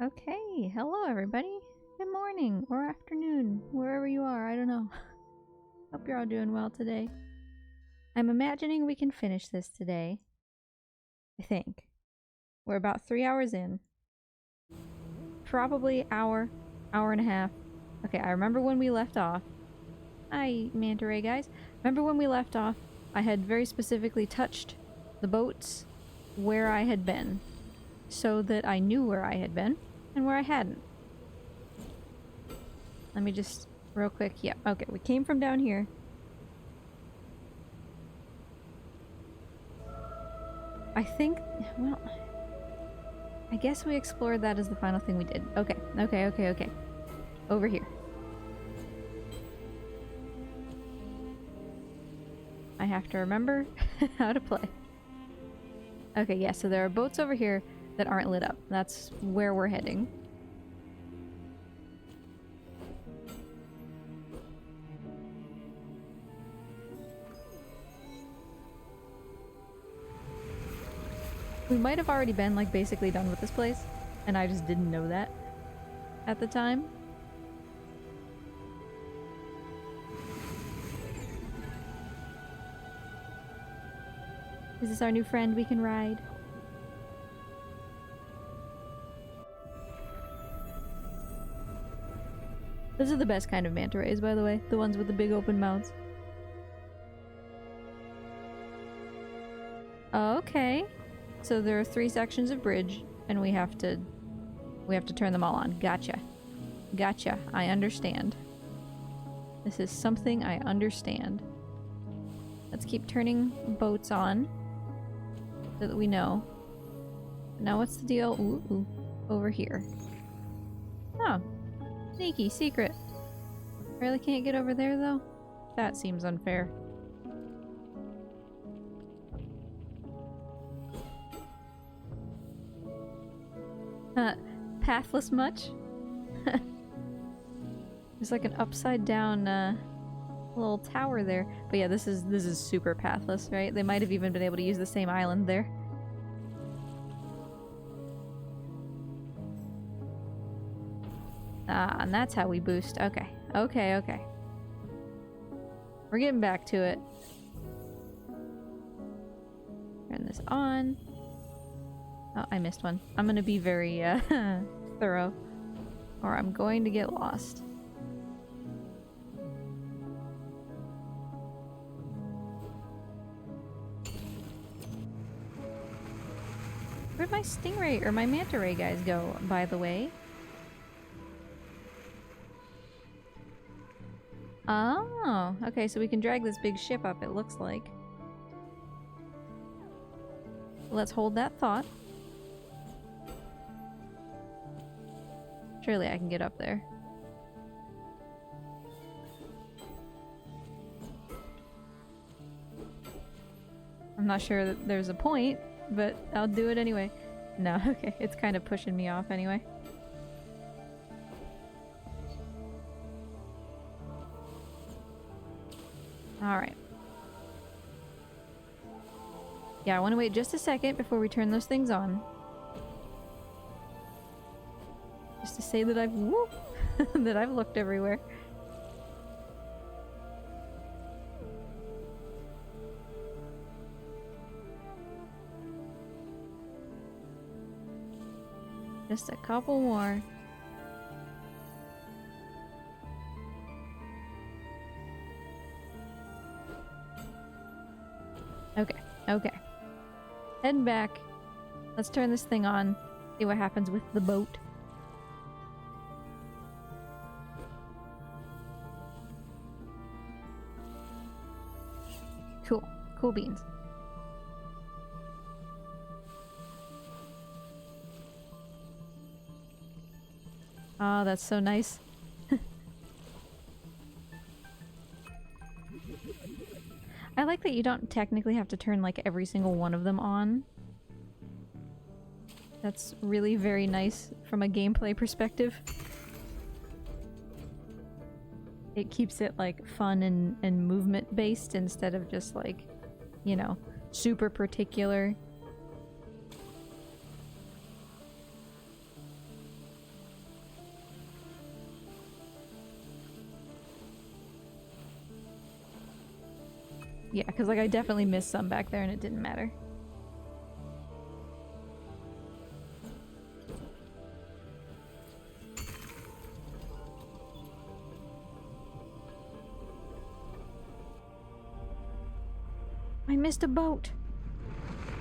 Okay, hello everybody. Good morning or afternoon, wherever you are, I don't know. Hope you're all doing well today. I'm imagining we can finish this today. I think. We're about 3 hours in. Probably hour and a half. Okay, I remember when we left off. Hi, manta ray guys. Remember when we left off, I had very specifically touched the boats where I had been, so that I knew where I had been and where I hadn't. Let me just, real quick, yeah, okay, we came from down here. I think, well, I guess we explored that as the final thing we did. Okay, okay. Over here. I have to remember how to play. Okay, yeah, so there are boats over here that aren't lit up. That's where we're heading. We might have already been, like, basically done with this place, and I just didn't know that at the time. Is this our new friend we can ride? Those are the best kind of manta rays, by the way. The ones with the big open mouths. Okay. So there are 3 sections of bridge, and we have to turn them all on. Gotcha. Gotcha. I understand. This is something I understand. Let's keep turning boats on so that we know. Now what's the deal? Ooh, over here. Oh. Sneaky secret. Really can't get over there though? That seems unfair. Pathless much? There's like an upside down little tower there. But yeah, this is super pathless, right? They might have even been able to use the same island there. Ah, and that's how we boost. Okay. Okay. We're getting back to it. Turn this on. Oh, I missed one. I'm gonna be very thorough, or I'm going to get lost. Where'd my stingray or my manta ray guys go, by the way? Oh, okay, so we can drag this big ship up, it looks like. Let's hold that thought. Surely I can get up there. I'm not sure that there's a point, but I'll do it anyway. No, okay, it's kind of pushing me off anyway. Alright. Yeah, I want to wait just a second before we turn those things on. Just to say that I've that I've looked everywhere. Just a couple more. Okay. Heading back. Let's turn this thing on. See what happens with the boat. Cool beans. Oh, that's so nice. I like that you don't technically have to turn like every single one of them on. That's really very nice from a gameplay perspective. It keeps it like fun and movement based instead of just like, you know, super particular. Yeah, because like I definitely missed some back there and it didn't matter. I missed a boat!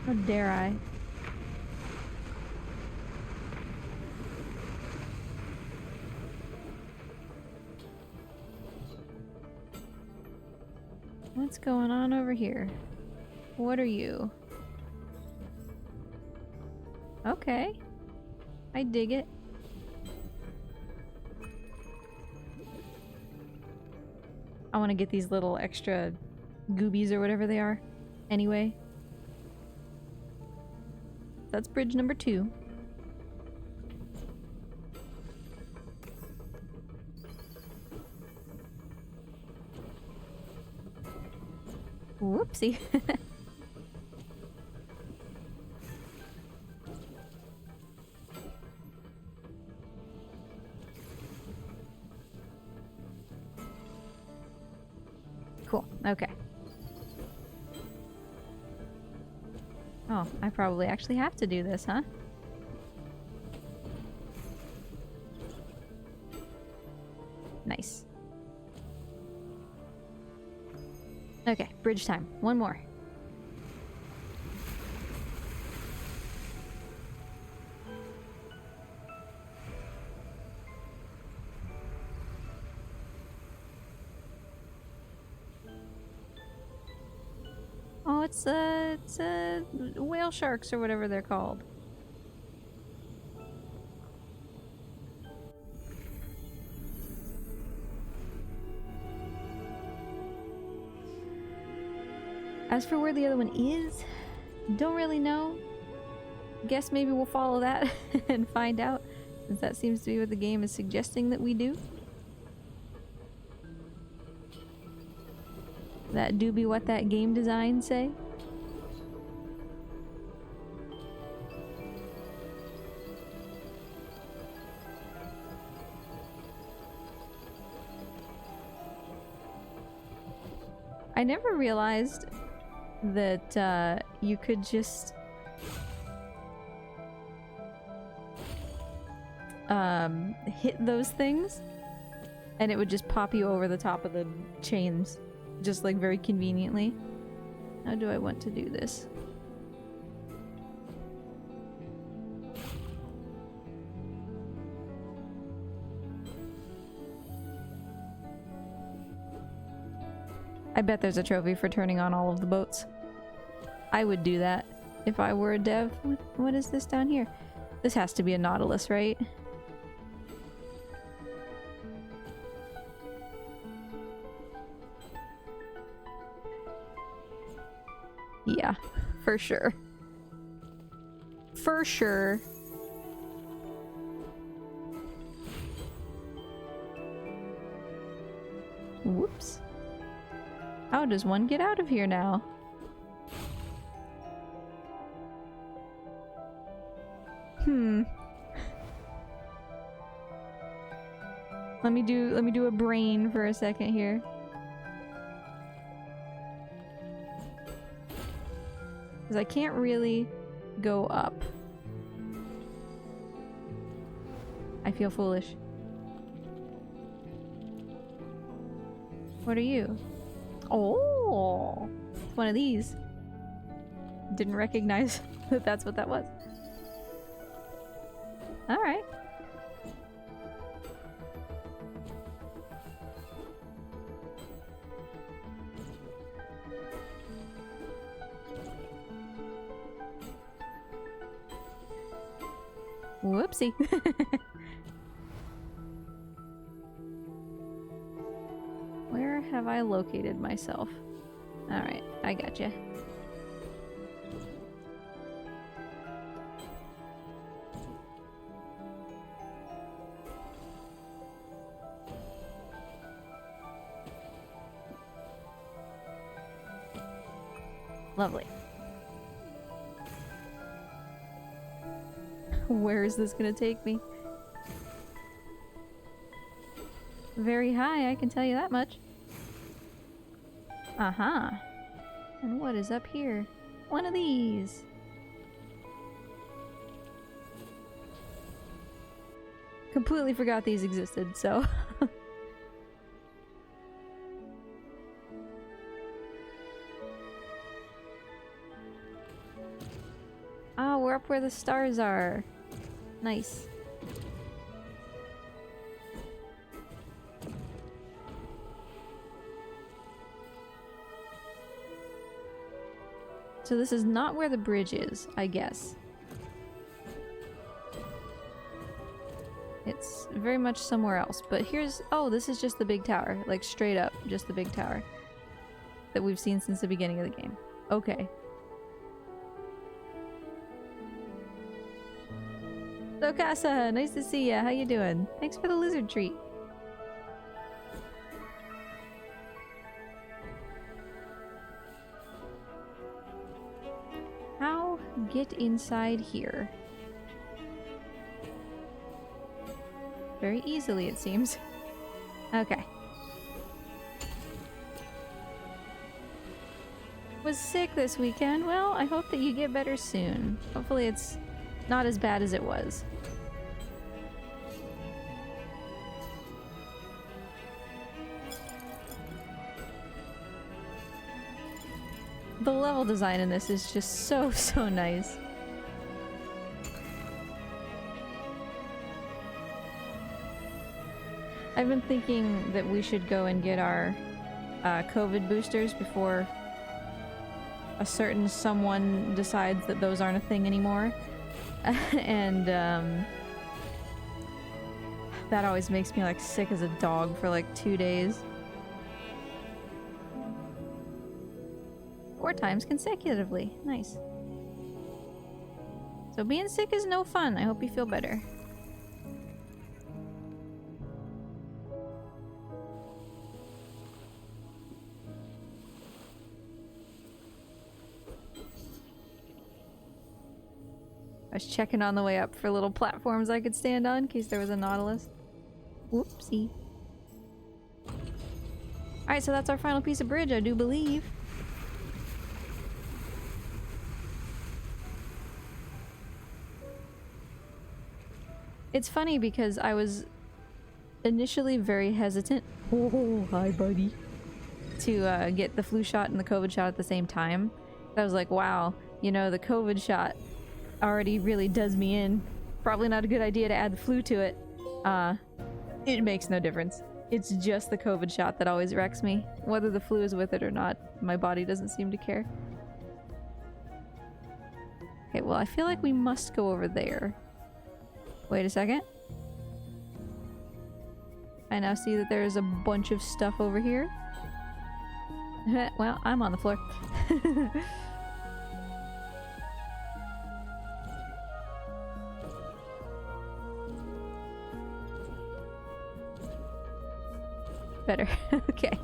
How dare I? What's going on over here? What are you? Okay. I dig it. I want to get these little extra goobies or whatever they are. Anyway. That's bridge number 2. Whoopsie. Cool. Okay. Oh, I probably actually have to do this, huh? Nice. Okay, bridge time. One more. Oh, it's whale sharks or whatever they're called. As for where the other one is, don't really know. Guess maybe we'll follow that and find out, since that seems to be what the game is suggesting that we do. That do be what that game design say. I never realized that you could just hit those things and it would just pop you over the top of the chains, just like very conveniently. How do I want to do this? I bet there's a trophy for turning on all of the boats. I would do that if I were a dev. What is this down here? This has to be a Nautilus, right? Yeah, for sure. For sure. Whoops. How does one get out of here now? Let me do a brain for a second here. Because I can't really go up. I feel foolish. What are you? Oh, it's one of these. Didn't recognize that that's what that was. All right. Whoopsie. have I located myself? Alright, I gotcha. Lovely. Where is this gonna take me? Very high, I can tell you that much. Uh-huh. And what is up here? One of these! Completely forgot these existed, so... Ah, we're up where the stars are. Nice. So this is not where the bridge is, I guess. It's very much somewhere else, but here's... Oh, this is just the big tower. Like, straight up, just the big tower. That we've seen since the beginning of the game. Okay. So Casa, nice to see ya. How you doing? Thanks for the lizard treat. How get inside here? Very easily, it seems. Okay. Was sick this weekend. Well, I hope that you get better soon. Hopefully it's not as bad as it was. The level design in this is just so nice. I've been thinking that we should go and get our COVID boosters before a certain someone decides that those aren't a thing anymore. And that always makes me like sick as a dog for like 2 days. 4 times consecutively. Nice. So being sick is no fun. I hope you feel better. I was checking on the way up for little platforms I could stand on in case there was a Nautilus. Whoopsie. Alright, so that's our final piece of bridge, I do believe. It's funny because I was initially very hesitant. Oh, hi buddy. To get the flu shot and the COVID shot at the same time. I was like, wow, you know, the COVID shot already really does me in. Probably not a good idea to add the flu to it. It makes no difference. It's just the COVID shot that always wrecks me. Whether the flu is with it or not, my body doesn't seem to care. Okay, well I feel like we must go over there. Wait a second. I now see that there's a bunch of stuff over here. Well, I'm on the floor. Better. Okay.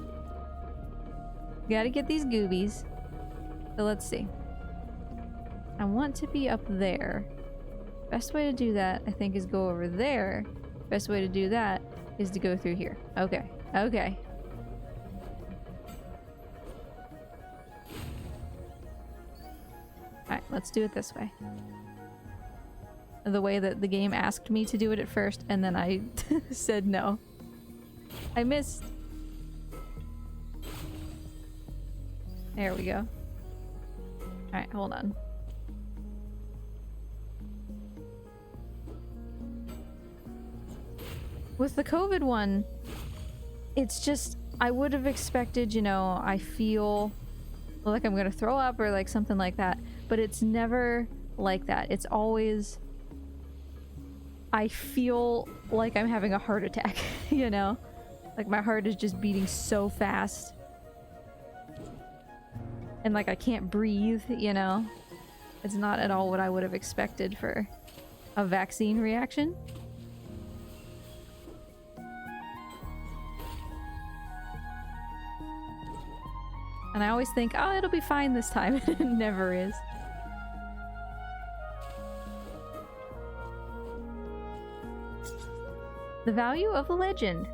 Gotta get these goobies. So let's see. I want to be up there. Best way to do that, I think, is go over there. Best way to do that is to go through here. Okay. Okay. Alright, let's do it this way. The way that the game asked me to do it at first, and then I said no. I missed. There we go. Alright, hold on. With the COVID one, it's just, I would have expected, you know, I feel like I'm gonna throw up or like something like that, but it's never like that. It's always, I feel like I'm having a heart attack, you know? Like, my heart is just beating so fast. And, like, I can't breathe, you know? It's not at all what I would have expected for a vaccine reaction. And I always think, oh, it'll be fine this time. It never is. The value of a legend.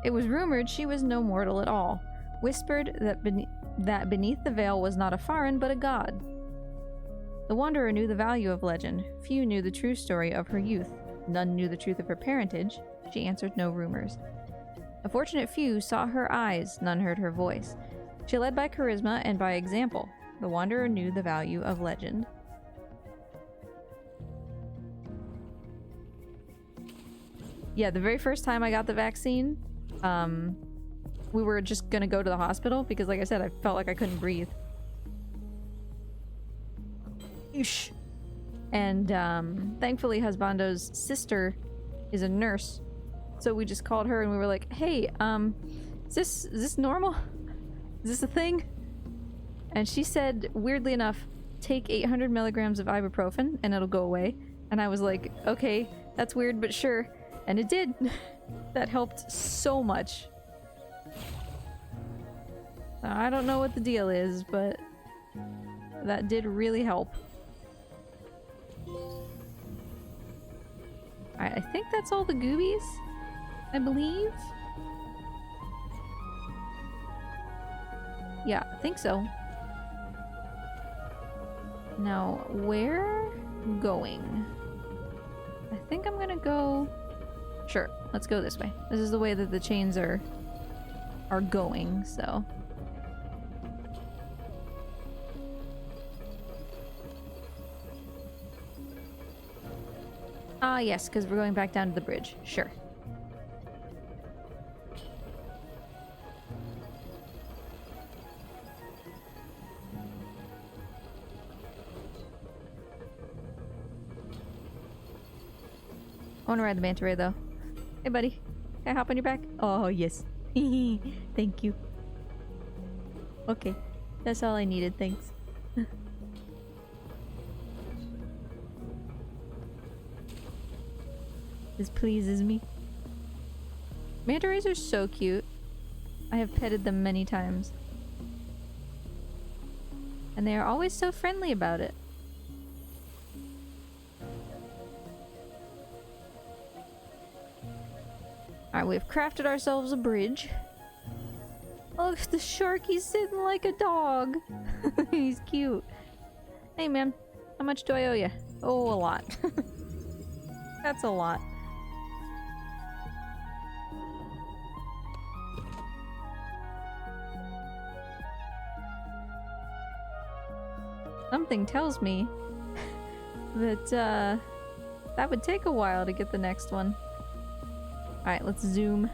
It was rumored she was no mortal at all. Whispered that beneath the veil was not a foreign but a god. The wanderer knew the value of legend. Few knew the true story of her youth. None knew the truth of her parentage. She answered no rumors. A fortunate few saw her eyes, none heard her voice. She led by charisma and by example. The wanderer knew the value of legend. Yeah, the very first time I got the vaccine, we were just gonna go to the hospital because, like I said, I felt like I couldn't breathe. Eesh. And thankfully Husbando's sister is a nurse, so we just called her and we were like, hey, is this normal? Is this a thing? And she said, weirdly enough, take 800 milligrams of ibuprofen and it'll go away. And I was like, okay, that's weird, but sure. And it did. That helped so much. I don't know what the deal is, but that did really help. I think that's all the goobies, I believe. Yeah, I think so. Now, where going? I think I'm gonna go... Sure, let's go this way. This is the way that the chains are going, so... Ah, yes, because we're going back down to the bridge. Sure. I want to ride the manta ray, though. Hey, buddy. Can I hop on your back? Oh, yes. Thank you. Okay. That's all I needed, thanks. This pleases me. Manta rays are so cute. I have petted them many times. And they are always so friendly about it. Alright, we've crafted ourselves a bridge. Look, the shark, he's sitting like a dog. He's cute. Hey, man. How much do I owe you? Oh, a lot. That's a lot. Something tells me that that would take a while to get the next one. Alright, let's zoom.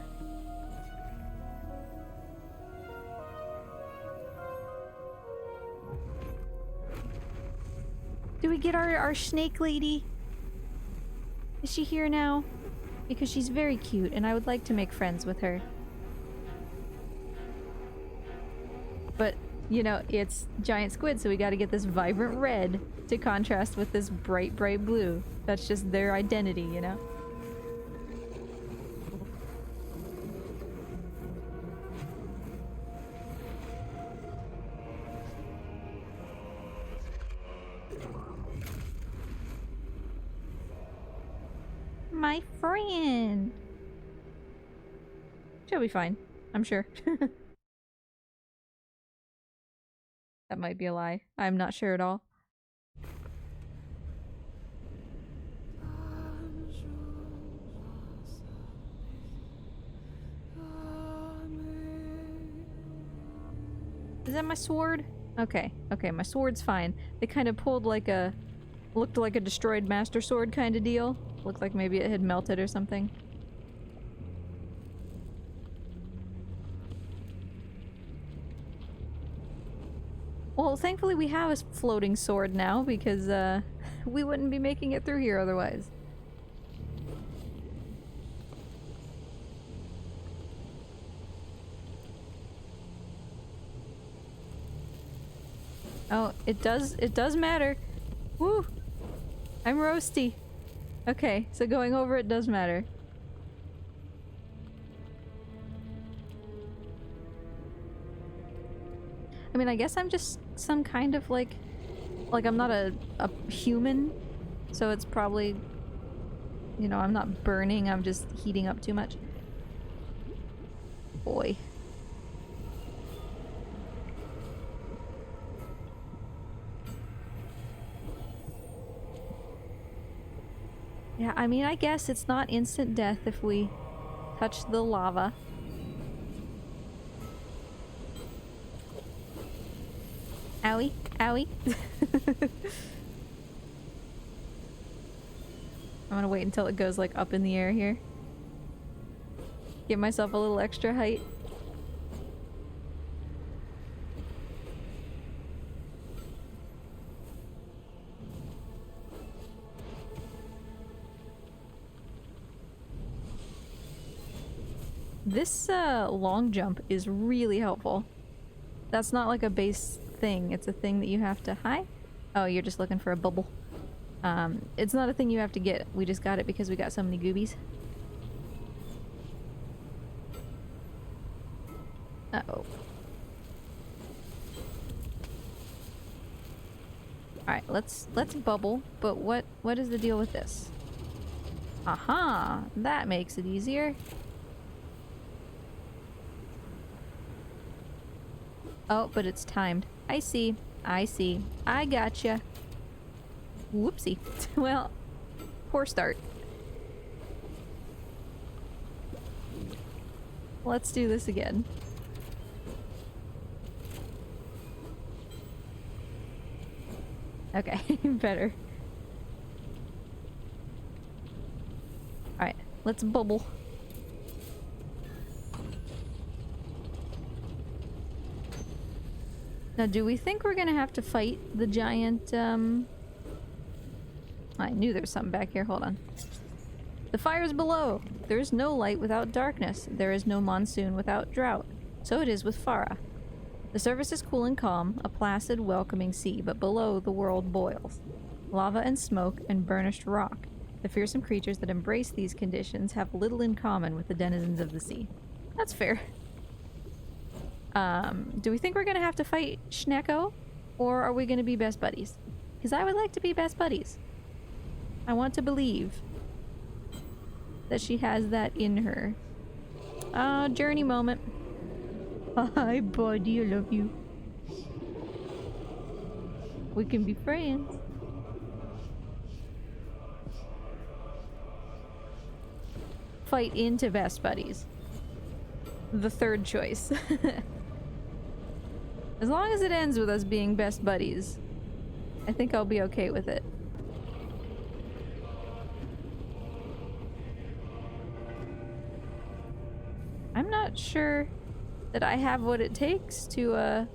Do we get our snake lady? Is she here now? Because she's very cute and I would like to make friends with her. But, you know, it's giant squid, so we gotta get this vibrant red to contrast with this bright, bright blue. That's just their identity, you know? My friend! She'll be fine, I'm sure. That might be a lie. I'm not sure at all. Is that my sword? Okay, okay, my sword's fine. They kind of pulled like a... looked like a destroyed master sword kind of deal. Looked like maybe it had melted or something. Well, thankfully we have a floating sword now, because we wouldn't be making it through here otherwise. Oh, it does matter. Woo! I'm roasty. Okay, so going over it does matter. I mean, I guess I'm just some kind of like I'm not a human, so it's probably, you know, I'm not burning, I'm just heating up too much. Boy. Yeah, I mean, I guess it's not instant death if we touch the lava. Owie, owie. I'm gonna wait until it goes like up in the air here. Give myself a little extra height. This long jump is really helpful. That's not like a base thing, it's a thing that you have to... Hi? Oh, you're just looking for a bubble. It's not a thing you have to get. We just got it because we got so many goobies. Uh-oh. Alright, let's bubble, but what is the deal with this? Aha! That makes it easier. Oh, but it's timed. I see. I see. I gotcha. Whoopsie. Well, poor start. Let's do this again. Okay, better. Alright, let's bubble. Now, do we think we're gonna have to fight the giant, I knew there was something back here. Hold on. The fire's below. There is no light without darkness. There is no monsoon without drought. So it is with Farah. The surface is cool and calm, a placid, welcoming sea, but below the world boils. Lava and smoke and burnished rock. The fearsome creatures that embrace these conditions have little in common with the denizens of the sea. That's fair. Do we think we're gonna have to fight Schnecko? Or are we gonna be best buddies? Because I would like to be best buddies. I want to believe that she has that in her. Journey moment. Hi, buddy, I love you. We can be friends. Fight into best buddies. The third choice. As long as it ends with us being best buddies, I think I'll be okay with it. I'm not sure that I have what it takes to,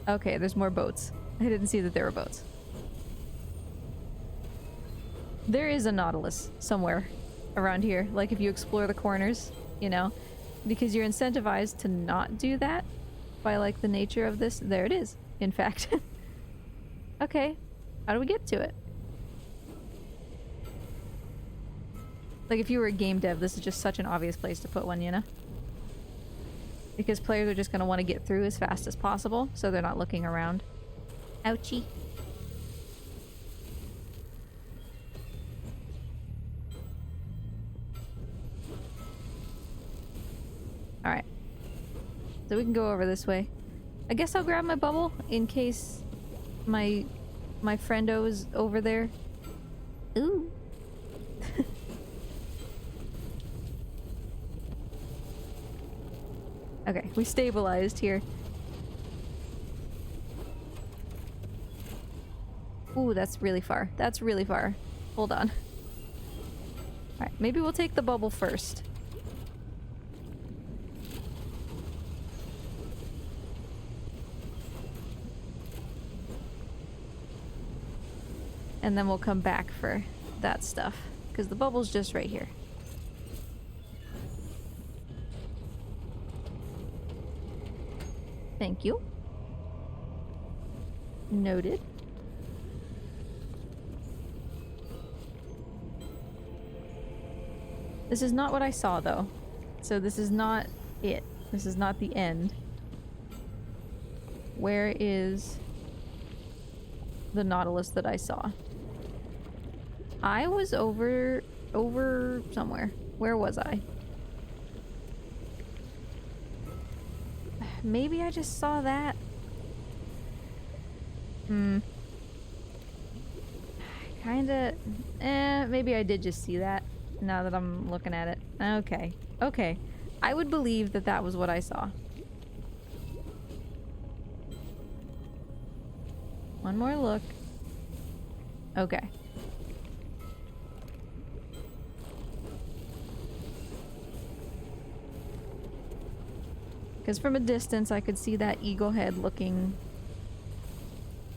Okay, there's more boats. I didn't see that there were boats. There is a Nautilus somewhere around here. Like, if you explore the corners, you know? Because you're incentivized to not do that by, like, the nature of this. There it is, in fact. Okay, how do we get to it? Like, if you were a game dev, this is just such an obvious place to put one, you know? Because players are just going to want to get through as fast as possible, so they're not looking around. Ouchie. Alright. So we can go over this way. I guess I'll grab my bubble in case my friendo is over there. Ooh. Okay, we stabilized here. Ooh, that's really far. That's really far. Hold on. Alright, maybe we'll take the bubble first. And then we'll come back for that stuff. Because the bubble's just right here. Thank you. Noted. This is not what I saw, though. So this is not it. This is not the end. Where is the Nautilus that I saw? I was over somewhere. Where was I? Maybe I just saw that. Kinda. Maybe I did just see that. Now that I'm looking at it. Okay. Okay. I would believe that that was what I saw. One more look. Okay. Because from a distance I could see that eagle head looking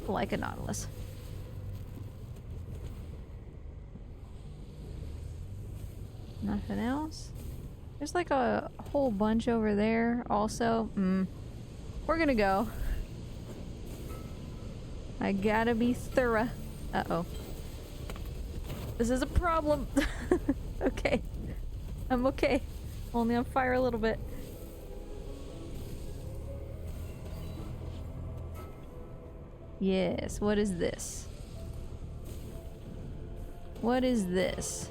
like a Nautilus. Nothing else? There's like a whole bunch over there also. We're gonna go. I gotta be thorough. Uh-oh. This is a problem. Okay. I'm okay. Only on fire a little bit. Yes, what is this? What is this?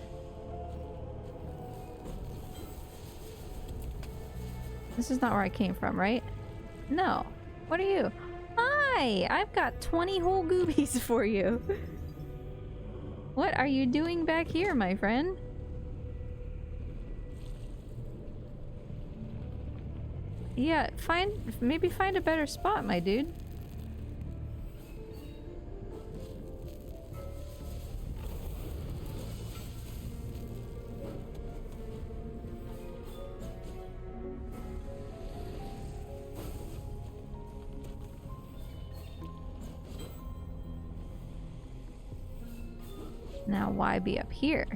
This is not where I came from, right? No. What are you? Hi! I've got 20 whole goobies for you. What are you doing back here, my friend? Yeah, maybe find a better spot, my dude. Now, why be up here?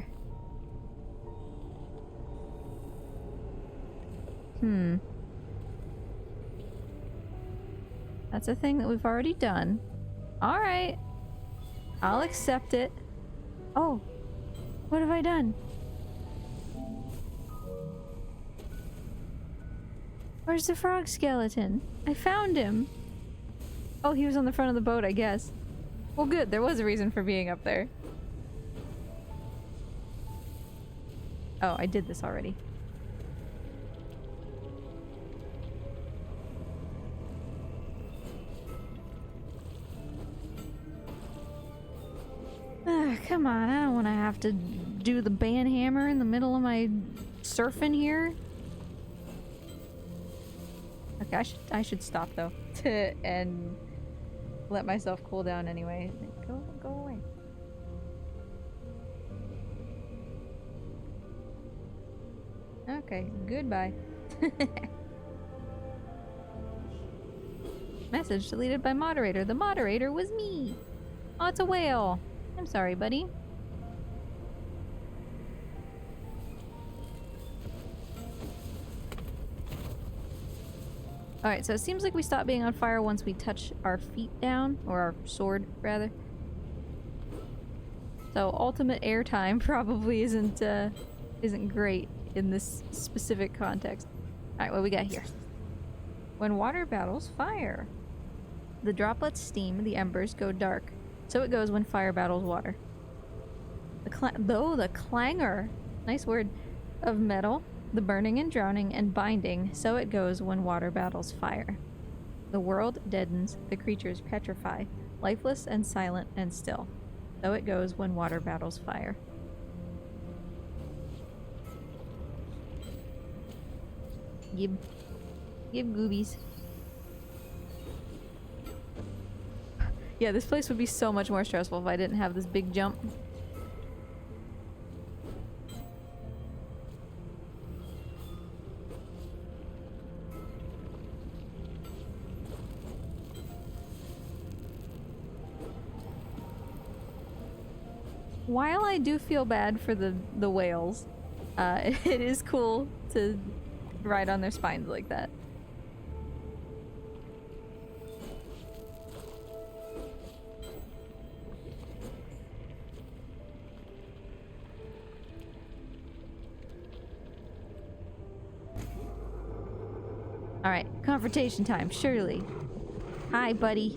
That's a thing that we've already done. Alright. I'll accept it. Oh. What have I done? Where's the frog skeleton? I found him. Oh, he was on the front of the boat, I guess. Well, good. There was a reason for being up there. Oh, I did this already. Come on, I don't want to have to do the banhammer in the middle of my surfing here. Okay, I should stop though and let myself cool down anyway. Go away. Okay, goodbye. Message deleted by moderator. The moderator was me. Oh, it's a whale. I'm sorry, buddy. Alright, so it seems like we stop being on fire once we touch our feet down, or our sword, rather. So ultimate airtime probably isn't great in this specific context. Alright, what we got here? When water battles fire. The droplets steam, the embers go dark. So it goes when fire battles water. The clangor, nice word, of metal, the burning and drowning and binding, so it goes when water battles fire. The world deadens, the creatures petrify, lifeless and silent and still. So it goes when water battles fire. Give goobies. Yeah, this place would be so much more stressful if I didn't have this big jump. While I do feel bad for the whales, it is cool to ride on their spines like that. Alright, confrontation time, surely. Hi, buddy.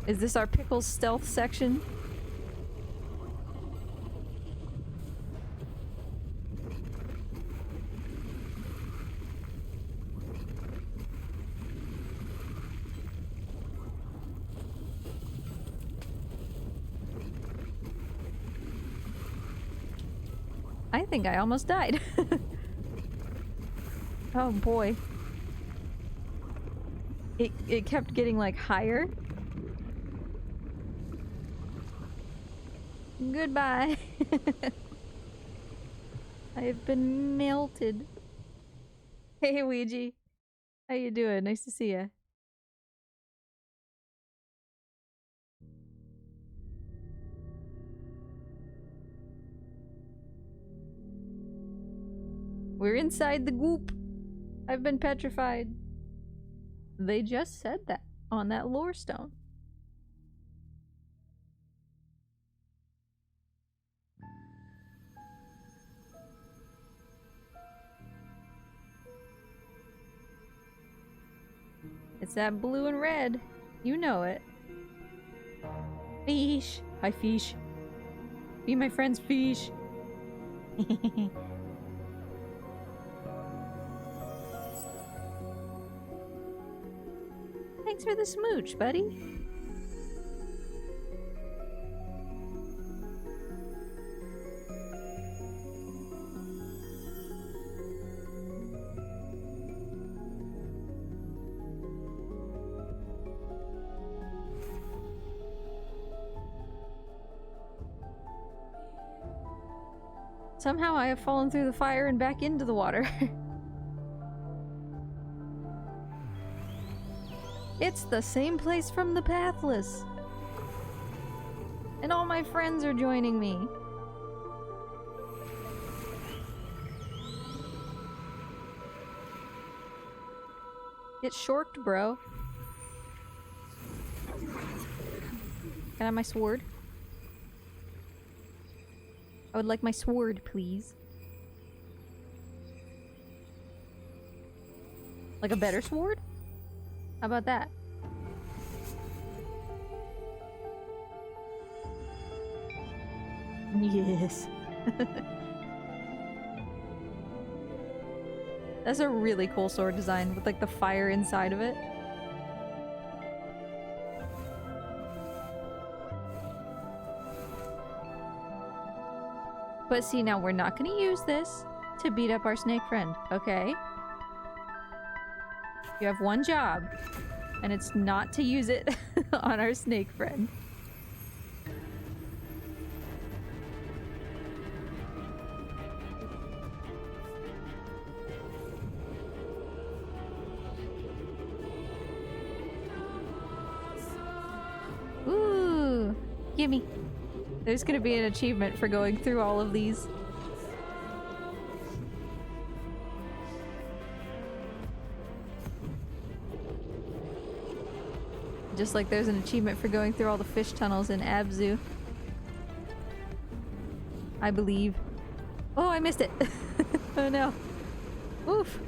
Is this our pickles stealth section? I think I almost died. Oh boy. It kept getting like higher. Goodbye. I have been melted. Hey Ouija. How you doing? Nice to see ya. We're inside the goop. I've been petrified. They just said that on that lore stone. It's that blue and red. You know it. Fish. Hi, fish. Be my friend's fish. Thanks for the smooch, buddy. Somehow I have fallen through the fire and back into the water. It's the same place from the Pathless. And all my friends are joining me. Get shorked, bro. Can I have my sword? I would like my sword, please. Like a better sword? How about that? Yes. That's a really cool sword design with like the fire inside of it. But see, now we're not gonna use this to beat up our snake friend, okay? You have one job, and it's not to use it on our snake friend. Ooh, gimme. There's gonna be an achievement for going through all of these. Just like there's an achievement for going through all the fish tunnels in Abzu. I believe. Oh, I missed it! Oh no. Oof.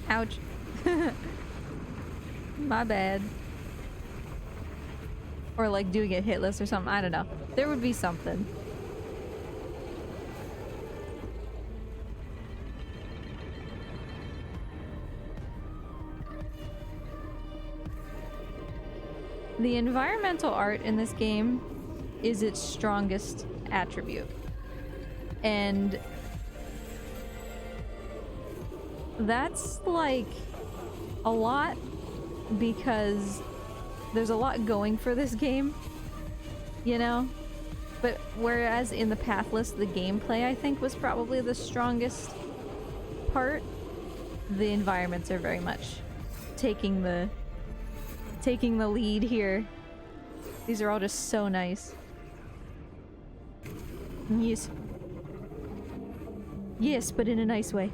Ouch. My bad. Or like doing it hitless or something. I don't know. There would be something. The environmental art in this game is its strongest attribute. And that's like a lot because there's a lot going for this game, you know? But whereas in the Pathless, the gameplay I think was probably the strongest part, the environments are very much taking the lead here. These are all just so nice. Yes. Yes, but in a nice way.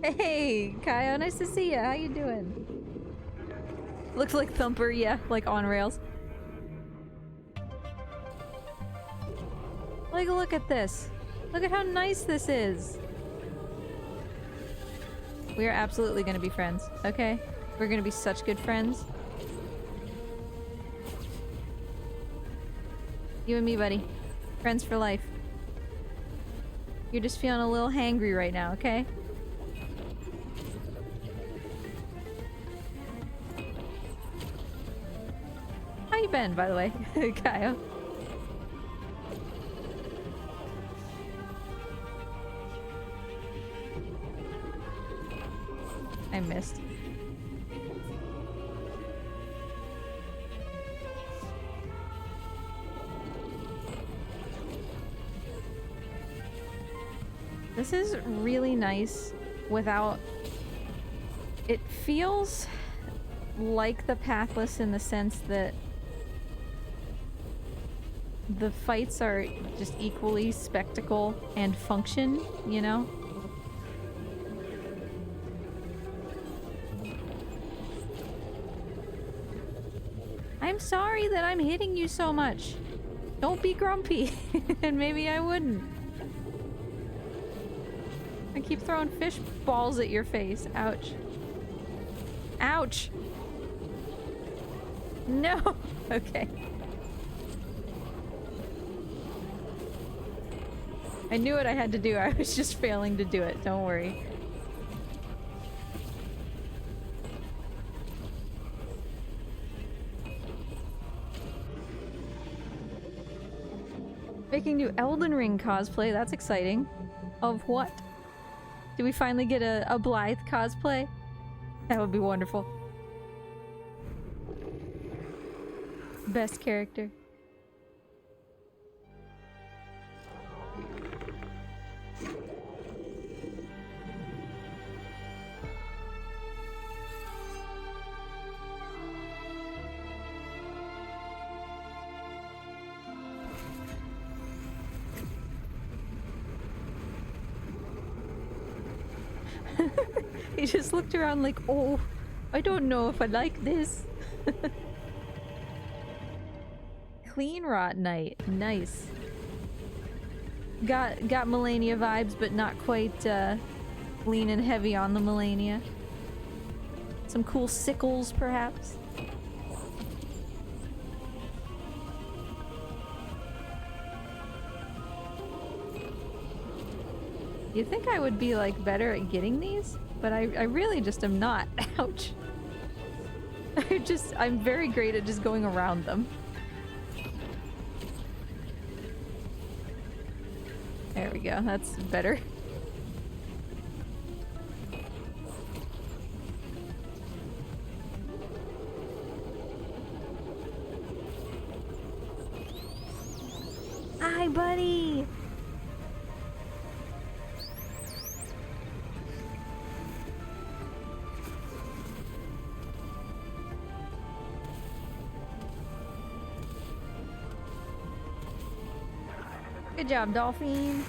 Hey, Kyle, nice to see you. How you doing? Looks like Thumper, yeah, like on rails. Like, look at this. Look at how nice this is. We are absolutely gonna be friends, okay? We're gonna be such good friends. You and me, buddy. Friends for life. You're just feeling a little hangry right now, okay? How you been, by the way, Kyle? I missed. This is really nice without... It feels like the Pathless in the sense that the fights are just equally spectacle and function, you know? I'm sorry that I'm hitting you so much. Don't be grumpy. And maybe I wouldn't. I keep throwing fish balls at your face. Ouch. Ouch! No! Okay. I knew what I had to do. I was just failing to do it. Don't worry. Making new Elden Ring cosplay. That's exciting. Of what? Do we finally get a Blythe cosplay? That would be wonderful. Best character. He just looked around like, oh, I don't know if I like this. Clean Rot Night. Nice. Got Malenia vibes, but not quite lean and heavy on the Malenia. Some cool sickles, perhaps. You'd think I would be like better at getting these, but I really just am not. Ouch. I'm very great at just going around them. There we go, that's better. Hi, buddy! Good job, Dolphin.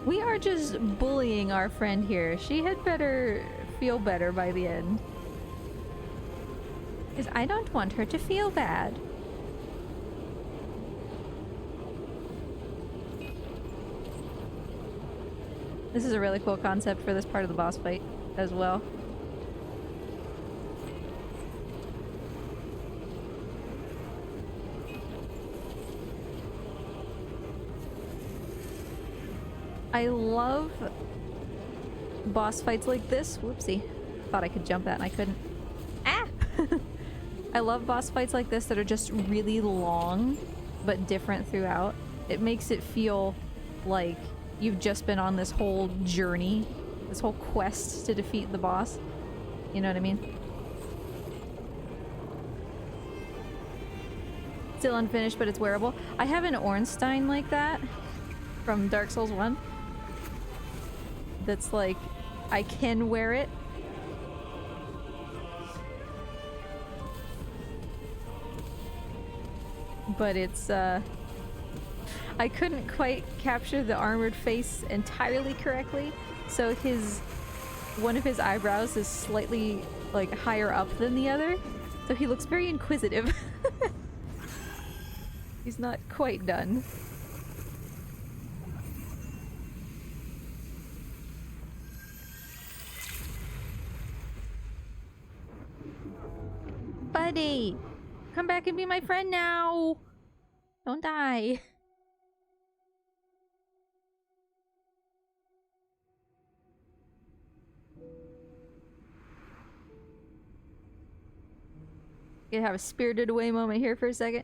We are just bullying our friend here. She had better feel better by the end. Because I don't want her to feel bad. This is a really cool concept for this part of the boss fight as well. I love boss fights like this. Whoopsie. Thought I could jump that and I couldn't. Ah! I love boss fights like this that are just really long, but different throughout. It makes it feel like you've just been on this whole journey, this whole quest to defeat the boss. You know what I mean? Still unfinished, but it's wearable. I have an Ornstein like that from Dark Souls 1. That's like, I can wear it. but it's, I couldn't quite capture the armored face entirely correctly, so one of his eyebrows is slightly, like, higher up than the other, so he looks very inquisitive. He's not quite done. Buddy! Come back and be my friend now! Don't die. Gonna have a Spirited Away moment here for a second.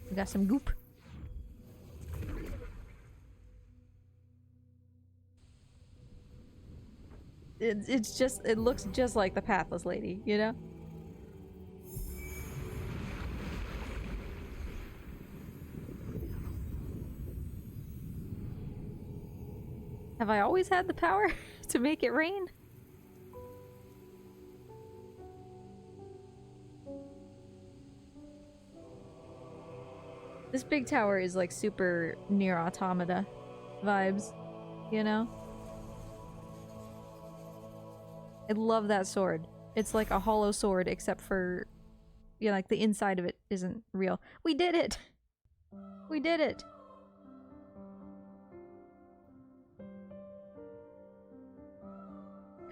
We got some goop. It looks just like the Pathless Lady, you know? Have I always had the power to make it rain? This big tower is like super Nier Automata vibes, you know? I love that sword. It's like a hollow sword, except for, yeah, like the inside of it isn't real. We did it! We did it!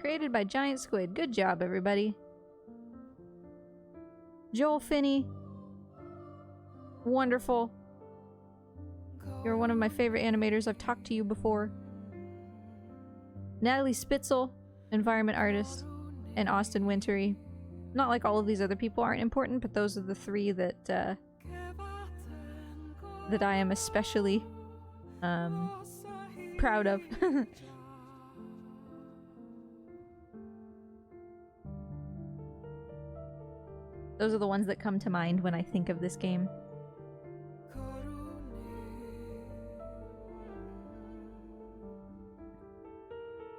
Created by Giant Squid. Good job, everybody. Joel Finney. Wonderful. You're one of my favorite animators. I've talked to you before. Natalie Spitzel, environment artist, and Austin Wintory. Not like all of these other people aren't important, but those are the three that that I am especially proud of. Those are the ones that come to mind when I think of this game.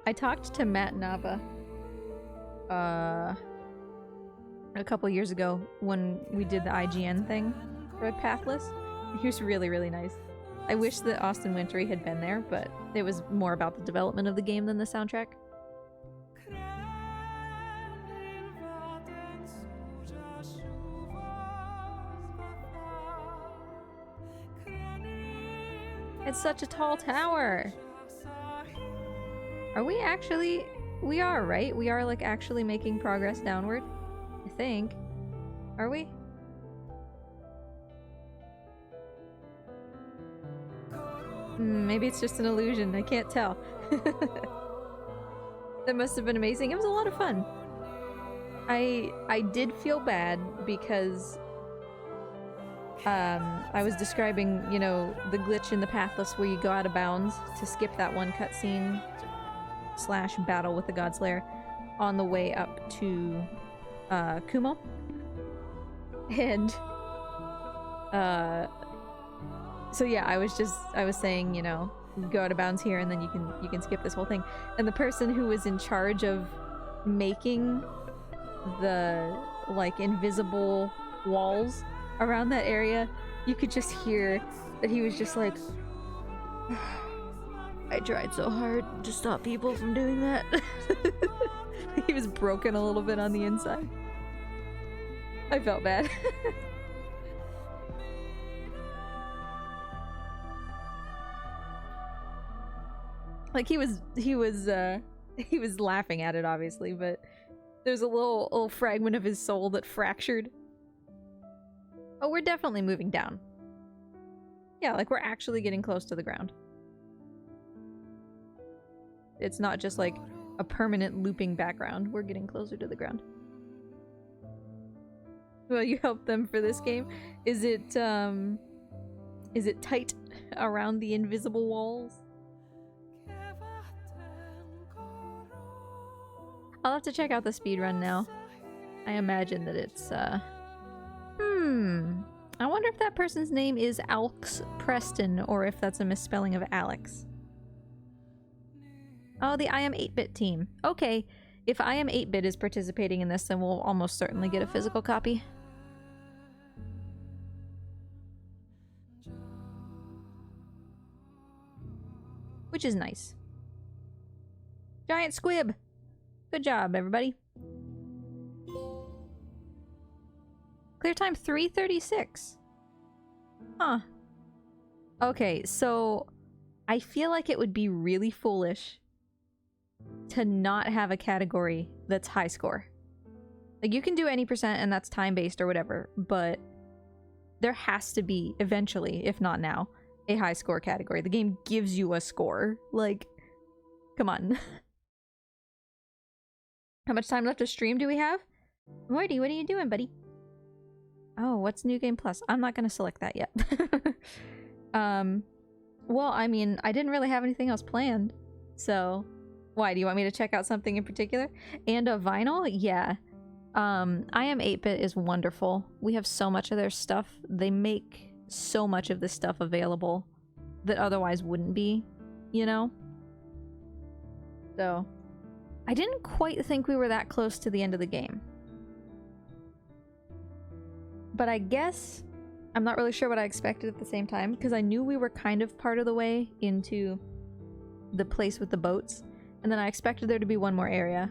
I talked to Matt Nava a couple years ago when we did the IGN thing for Pathless. He was really, really nice. I wish that Austin Wintory had been there, but it was more about the development of the game than the soundtrack. It's such a tall tower! Are we actually... We are, right? We are, like, actually making progress downward? I think. Are we? Maybe it's just an illusion. I can't tell. That must have been amazing. It was a lot of fun. I did feel bad because... I was describing, you know, the glitch in the Pathless where you go out of bounds to skip that one cutscene / battle with the Godslayer on the way up to Kumo. And so yeah, I was saying, you know, go out of bounds here and then you can skip this whole thing. And the person who was in charge of making the like invisible walls around that area, you could just hear that he was just like, I tried so hard to stop people from doing that. He was broken a little bit on the inside. I felt bad. Like he was laughing at it, obviously, but there's a little fragment of his soul that fractured. Oh, we're definitely moving down. Yeah, like we're actually getting close to the ground. It's not just like a permanent looping background. We're getting closer to the ground. Well, you helped them for this game. Is it tight around the invisible walls? I'll have to check out the speedrun now. I imagine that it's, I wonder if that person's name is Alex Preston, or if that's a misspelling of Alex. Oh, the I Am 8-Bit team. Okay, if I Am 8-Bit is participating in this, then we'll almost certainly get a physical copy. Which is nice. Giant squib! Good job, everybody. Clear time 3:36. Huh. Okay, so I feel like it would be really foolish to not have a category that's high score. Like, you can do any percent and that's time-based or whatever, but there has to be, eventually, if not now, a high score category. The game gives you a score. Like, come on. How much time left to stream do we have? Morty, what are you doing, buddy? Oh, what's New Game Plus? I'm not gonna select that yet. Well, I mean, I didn't really have anything else planned. So, why? Do you want me to check out something in particular? And a vinyl? Yeah. I Am 8-Bit is wonderful. We have so much of their stuff. They make so much of this stuff available that otherwise wouldn't be, you know? So, I didn't quite think we were that close to the end of the game. But I guess I'm not really sure what I expected at the same time, because I knew we were kind of part of the way into the place with the boats, and then I expected there to be one more area,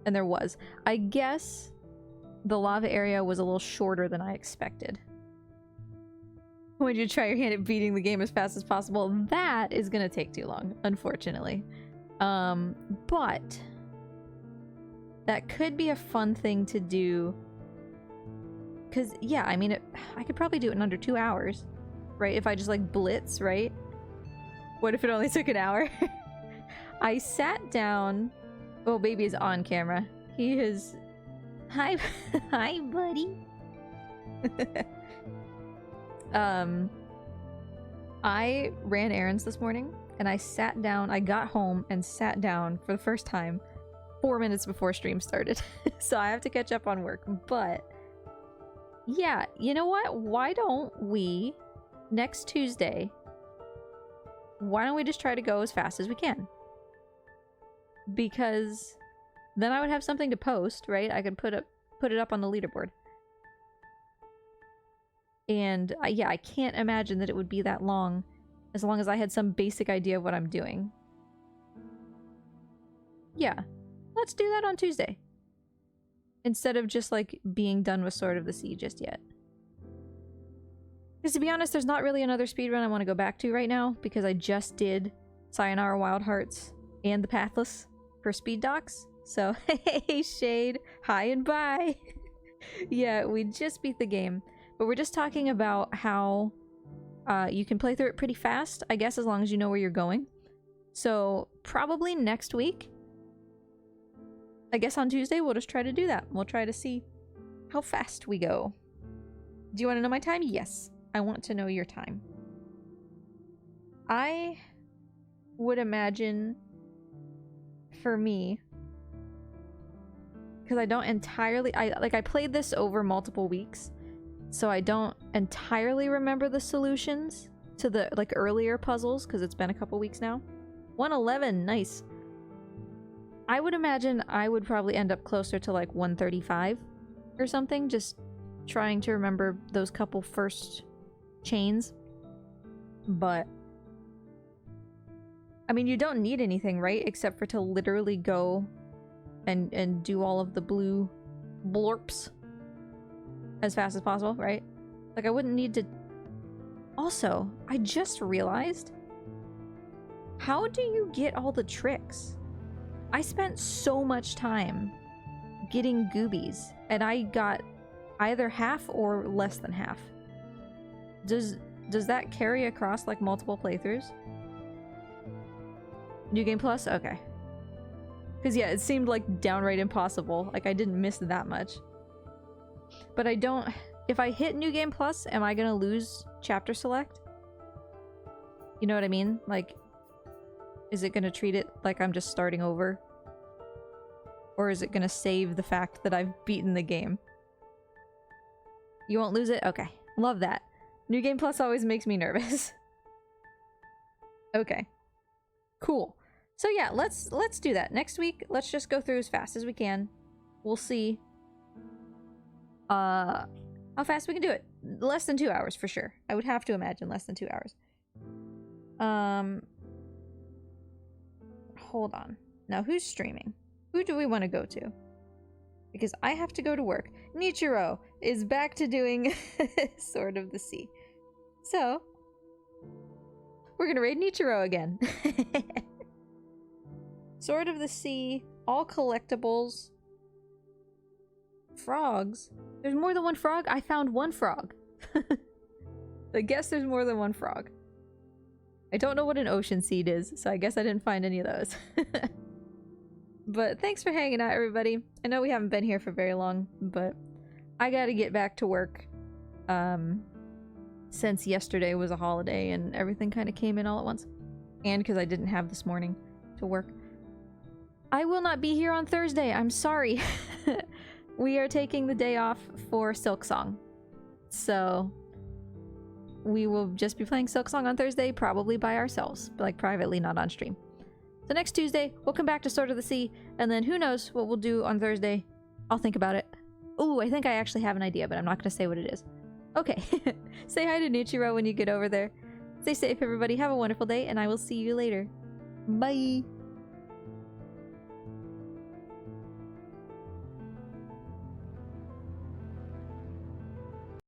and there was. I guess the lava area was a little shorter than I expected. When you try your hand at beating the game as fast as possible, that is gonna take too long, unfortunately. But that could be a fun thing to do. Because, yeah, I mean, I could probably do it in under 2 hours, right? If I just, like, blitz, right? What if it only took an hour? I sat down... Oh, baby is on camera. He is... Hi, hi, buddy. I ran errands this morning, and I sat down, I got home and sat down for the first time 4 minutes before stream started. So I have to catch up on work, but... Yeah, you know what? Why don't we, next Tuesday, why don't we just try to go as fast as we can? Because then I would have something to post, right? I could put it up on the leaderboard. And yeah, I can't imagine that it would be that long, as long as I had some basic idea of what I'm doing. Yeah, let's do that on Tuesday. Instead of just, like, being done with Sword of the Sea just yet. Because to be honest, there's not really another speedrun I want to go back to right now, because I just did Sayonara Wild Hearts and the Pathless for speed docs. So, hey, Shade, hi and bye! Yeah, we just beat the game. But we're just talking about how you can play through it pretty fast, I guess, as long as you know where you're going. So, probably next week, I guess on Tuesday, we'll just try to do that. We'll try to see how fast we go. Do you want to know my time? Yes. I want to know your time. I would imagine, for me, because I don't entirely... I played this over multiple weeks, so I don't entirely remember the solutions to the, like, earlier puzzles, because it's been a couple weeks now. 111, nice. I would imagine I would probably end up closer to like 135 or something, just trying to remember those couple first chains. But I mean, you don't need anything, right? Except for to literally go and do all of the blue blorps as fast as possible, right? Like, I wouldn't need to... Also, I just realized, how do you get all the tricks? I spent so much time getting goobies, and I got either half or less than half. Does that carry across, like, multiple playthroughs? New Game Plus? Okay. Because, yeah, it seemed, like, downright impossible. Like, I didn't miss that much. But I don't... If I hit New Game Plus, am I gonna lose Chapter Select? You know what I mean? Like... Is it gonna treat it like I'm just starting over? Or is it gonna save the fact that I've beaten the game? You won't lose it? Okay. Love that. New Game Plus always makes me nervous. Okay. Cool. So yeah, let's do that. Next week, let's just go through as fast as we can. We'll see how fast we can do it. Less than 2 hours for sure. I would have to imagine less than 2 hours. Hold on. Now who's streaming? Who do we want to go to? Because I have to go to work. Nichiro is back to doing Sword of the Sea. So, we're gonna raid Nichiro again. Sword of the Sea, all collectibles. Frogs? There's more than one frog? I found one frog. I guess there's more than one frog. I don't know what an ocean seed is, so I guess I didn't find any of those. But thanks for hanging out, everybody. I know we haven't been here for very long, but I gotta get back to work. Since yesterday was a holiday and everything kind of came in all at once. And because I didn't have this morning to work. I will not be here on Thursday. I'm sorry. We are taking the day off for Silksong. So we will just be playing Silksong on Thursday, probably by ourselves, but like privately, not on stream. So next Tuesday, we'll come back to Sword of the Sea, and then who knows what we'll do on Thursday. I'll think about it. Ooh, I think I actually have an idea, but I'm not going to say what it is. Okay. Say hi to Nichiro when you get over there. Stay safe, everybody. Have a wonderful day, and I will see you later. Bye!